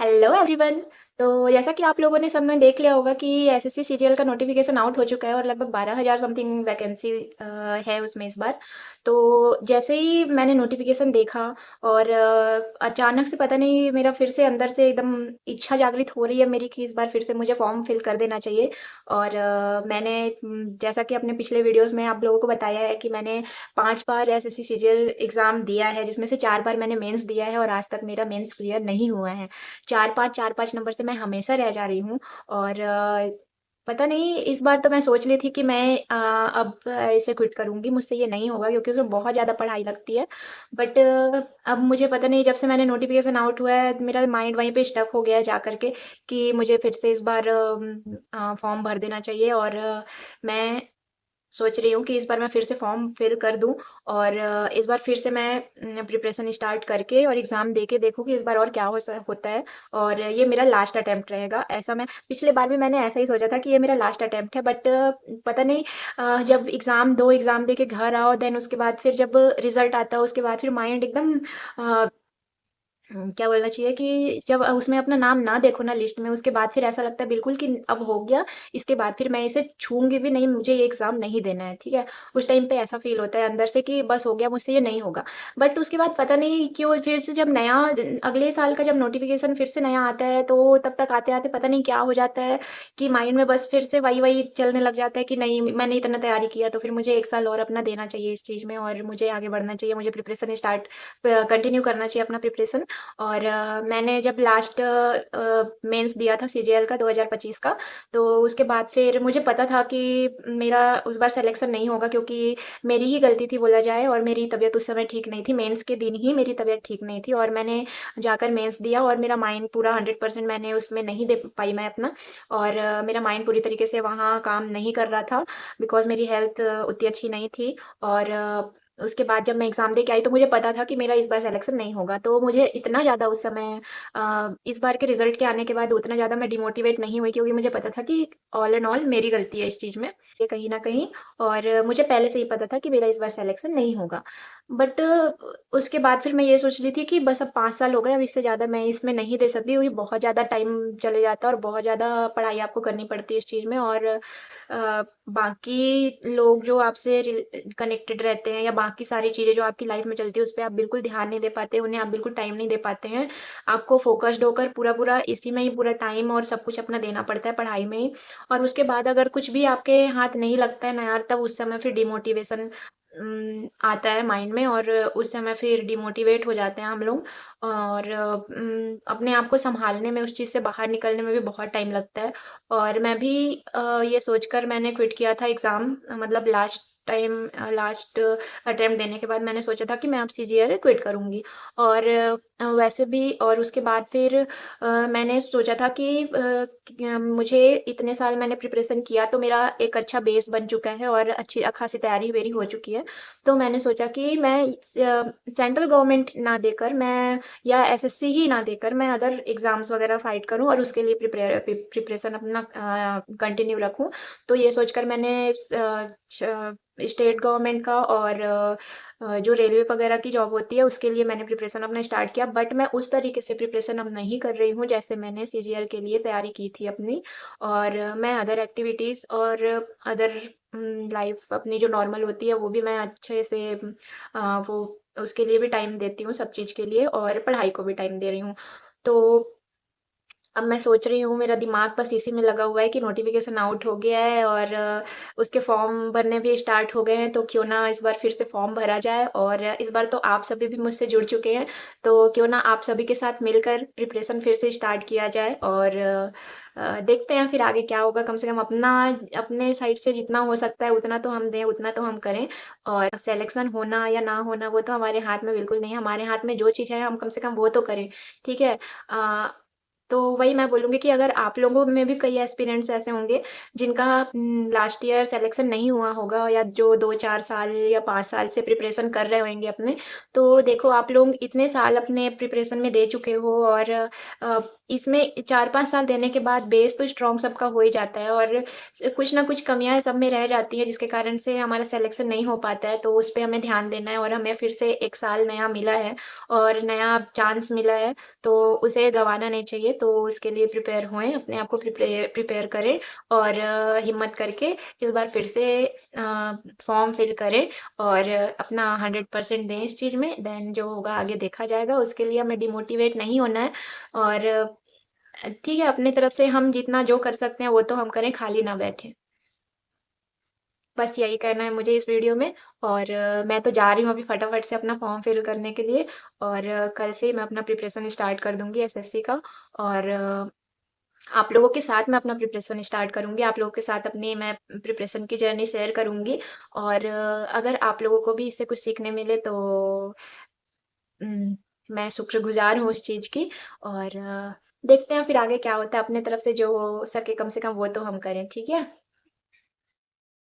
Hello everyone. तो जैसा कि आप लोगों ने सब में देख लिया होगा कि एसएससी सीजीएल का नोटिफिकेशन आउट हो चुका है और लगभग 12,000 समथिंग वैकेंसी है उसमें इस बार। तो जैसे ही मैंने नोटिफिकेशन देखा और अचानक से पता नहीं मेरा फिर से अंदर से एकदम इच्छा जागृत हो रही है मेरी कि इस बार फिर से मुझे फॉर्म फिल कर देना चाहिए। और मैंने जैसा कि अपने पिछले वीडियोस में आप लोगों को बताया है कि मैंने 5 बार एसएससी सीजीएल एग्ज़ाम दिया है, जिसमें से 4 बार मैंने मेंस दिया है और आज तक मेरा मेंस क्लियर नहीं हुआ है। 4-5 नंबर से मैं हमेशा रह जा रही हूँ। और पता नहीं इस बार तो मैं सोच रही थी कि मैं अब इसे क्विट करूँगी, मुझसे ये नहीं होगा क्योंकि उसमें बहुत ज़्यादा पढ़ाई लगती है। बट अब मुझे पता नहीं, जब से मैंने नोटिफ़िकेशन आउट हुआ है, मेरा माइंड वहीं पे स्टक हो गया है जा कर के कि मुझे फिर से इस बार फॉर्म भर देना चाहिए। और मैं सोच रही हूँ कि इस बार मैं फिर से फॉर्म फिल कर दूँ और इस बार फिर से मैं प्रिपरेशन स्टार्ट करके और एग्ज़ाम दे के देखूँ कि इस बार और क्या होता है। और ये मेरा लास्ट अटेम्प्ट रहेगा। ऐसा मैं पिछले बार भी मैंने ऐसा ही सोचा था कि ये मेरा लास्ट अटेम्प्ट है, बट पता नहीं जब 2 एग्ज़ाम दे के घर आओ, देन उसके बाद फिर जब रिज़ल्ट आता है उसके बाद फिर माइंड एकदम अ, क्या बोलना चाहिए कि जब उसमें अपना नाम ना देखो ना लिस्ट में, उसके बाद फिर ऐसा लगता है बिल्कुल कि अब हो गया, इसके बाद फिर मैं इसे छूऊँगी भी नहीं, मुझे ये एग्ज़ाम नहीं देना है, ठीक है? उस टाइम पे ऐसा फ़ील होता है अंदर से कि बस हो गया, मुझसे ये नहीं होगा। बट उसके बाद पता नहीं क्यों फिर से जब नया अगले साल का जब नोटिफ़िकेशन फिर से नया आता है, तो तब तक आते-आते पता नहीं क्या हो जाता है कि माइंड में बस फिर से वही-वही चलने लग जाता है कि नहीं, मैंने इतना तैयारी किया, तो फिर मुझे 1 साल और अपना देना चाहिए इस चीज़ में और मुझे आगे बढ़ना चाहिए, मुझे प्रिपरेशन कंटिन्यू करना चाहिए अपना प्रिपरेशन। और मैंने जब लास्ट मेंस दिया था सीजीएल का 2025 का, तो उसके बाद फिर मुझे पता था कि मेरा उस बार सिलेक्शन नहीं होगा क्योंकि मेरी ही गलती थी बोला जाए और मेरी तबीयत उस समय ठीक नहीं थी। मेंस के दिन ही मेरी तबीयत ठीक नहीं थी और मैंने जाकर मेंस दिया और मेरा माइंड पूरा 100% मैंने उसमें नहीं दे पाई मैं अपना। और मेरा माइंड पूरी तरीके से वहाँ काम नहीं कर रहा था बिकॉज़ मेरी हेल्थ उतनी अच्छी नहीं थी। और उसके बाद जब मैं एग्ज़ाम दे के आई तो मुझे पता था कि मेरा इस बार सिलेक्शन नहीं होगा। तो मुझे इतना ज़्यादा उस समय इस बार के रिज़ल्ट के आने के बाद उतना ज़्यादा मैं डिमोटिवेट नहीं हुई क्योंकि मुझे पता था कि ऑल एंड ऑल मेरी गलती है इस चीज़ में, ये कहीं न कहीं। और मुझे पहले से ही पता था कि मेरा इस बार सिलेक्शन नहीं होगा। बट उसके बाद फिर मैं ये सोच रही थी कि बस अब 5 साल हो गए, अब इससे ज़्यादा मैं इसमें नहीं दे सकती क्योंकि बहुत ज़्यादा टाइम चले जाता है और बहुत ज़्यादा पढ़ाई आपको करनी पड़ती है इस चीज़ में। और बाकी लोग जो आपसे कनेक्टेड रहते हैं या बाकी सारी चीज़ें जो आपकी लाइफ में चलती है, उस पे आप बिल्कुल ध्यान नहीं दे पाते, उन्हें आप बिल्कुल टाइम नहीं दे पाते हैं। आपको फ़ोकस्ड होकर पूरा-पूरा इसी में ही पूरा टाइम और सब कुछ अपना देना पड़ता है पढ़ाई में ही। और उसके बाद अगर कुछ भी आपके हाथ नहीं लगता है ना यार, तब उस समय फिर डिमोटिवेशन आता है माइंड में और उस समय फिर डिमोटिवेट हो जाते हैं हम लोग। और अपने आप को सँभालने में, उस चीज़ से बाहर निकलने में भी बहुत टाइम लगता है। और मैं भी ये सोचकर मैंने क्विट किया था एग्ज़ाम, मतलब लास्ट अटेम्प्ट देने के बाद मैंने सोचा था कि मैं अब सीजीएल क्विट करूँगी। और वैसे भी और उसके बाद फिर मैंने सोचा था कि मुझे इतने साल मैंने प्रिपरेशन किया तो मेरा एक अच्छा बेस बन चुका है और अच्छी खासी तैयारी मेरी हो चुकी है। तो मैंने सोचा कि मैं सेंट्रल गवर्नमेंट ना देकर मैं या एसएससी ही ना देकर मैं अदर एग्ज़ाम्स वग़ैरह फाइट करूँ और उसके लिए प्रिपरेशन अपना कंटिन्यू रखूँ। तो ये सोचकर मैंने स्टेट गवर्नमेंट का और जो रेलवे वग़ैरह की जॉब होती है उसके लिए मैंने प्रिपरेशन अपना स्टार्ट किया। बट मैं उस तरीके से प्रिपरेशन अब नहीं कर रही हूँ जैसे मैंने सीजीएल के लिए तैयारी की थी अपनी। और मैं अदर एक्टिविटीज़ और अदर लाइफ़ अपनी जो नॉर्मल होती है वो भी मैं अच्छे से वो उसके लिए भी टाइम देती हूँ सब चीज़ के लिए और पढ़ाई को भी टाइम दे रही हूँ। तो अब मैं सोच रही हूँ, मेरा दिमाग बस इसी में लगा हुआ है कि नोटिफ़िकेशन आउट हो गया है और उसके फॉर्म भरने भी स्टार्ट हो गए हैं, तो क्यों ना इस बार फिर से फॉर्म भरा जाए। और इस बार तो आप सभी भी मुझसे जुड़ चुके हैं, तो क्यों ना आप सभी के साथ मिलकर प्रिपरेशन फिर से स्टार्ट किया जाए। और देखते हैं फिर आगे क्या होगा, कम से कम अपने साइड से जितना हो सकता है उतना तो हम दें, उतना तो हम करें। और सिलेक्शन होना या ना होना वो तो हमारे हाथ में बिल्कुल नहीं है, हमारे हाथ में जो चीज़ है हम कम से कम वो तो करें, ठीक है? अ, तो वही मैं बोलूँगी कि अगर आप लोगों में भी कई एस्पिरेंट्स ऐसे होंगे जिनका लास्ट ईयर सिलेक्शन नहीं हुआ होगा या जो 2-4 साल या 5 साल से प्रिपरेशन कर रहे होंगे अपने, तो देखो आप लोग इतने साल अपने प्रिपरेशन में दे चुके हो और इसमें 4-5 साल देने के बाद बेस तो स्ट्रॉन्ग सबका हो ही जाता है और कुछ ना कुछ कमियाँ सब में रह जाती हैं जिसके कारण से हमारा सिलेक्शन नहीं हो पाता है, तो उस पे हमें ध्यान देना है और हमें फिर से 1 साल नया मिला है और नया चांस मिला है। तो उसे गँवाना नहीं चाहिए, तो उसके लिए प्रिपेयर होएँ, अपने आप को प्रिपेयर प्रिपेयर करें और हिम्मत करके इस बार फिर से फॉर्म फिल करें और अपना 100% दें इस चीज़ में, देन जो होगा आगे देखा जाएगा। उसके लिए हमें डिमोटिवेट नहीं होना है और ठीक है, अपनी तरफ से हम जितना जो कर सकते हैं, वो तो हम करें, खाली ना बैठें। बस यही कहना है मुझे इस वीडियो में और मैं तो जा रही हूँ अभी फटाफट से अपना फॉर्म फिल करने के लिए और कल से ही मैं अपना प्रिपरेशन स्टार्ट कर दूँगी एसएससी का और आप लोगों के साथ मैं अपना प्रिपरेशन स्टार्ट करूँगी। आप लोगों के साथ अपनी मैं प्रिपरेशन की जर्नी शेयर करूँगी और अगर आप लोगों को भी इससे कुछ सीखने मिले तो मैं शुक्रगुज़ार हूँ उस चीज़ की और देखते हैं फिर आगे क्या होता है। अपने तरफ से जो हो सके कम से कम वो तो हम करें, ठीक है?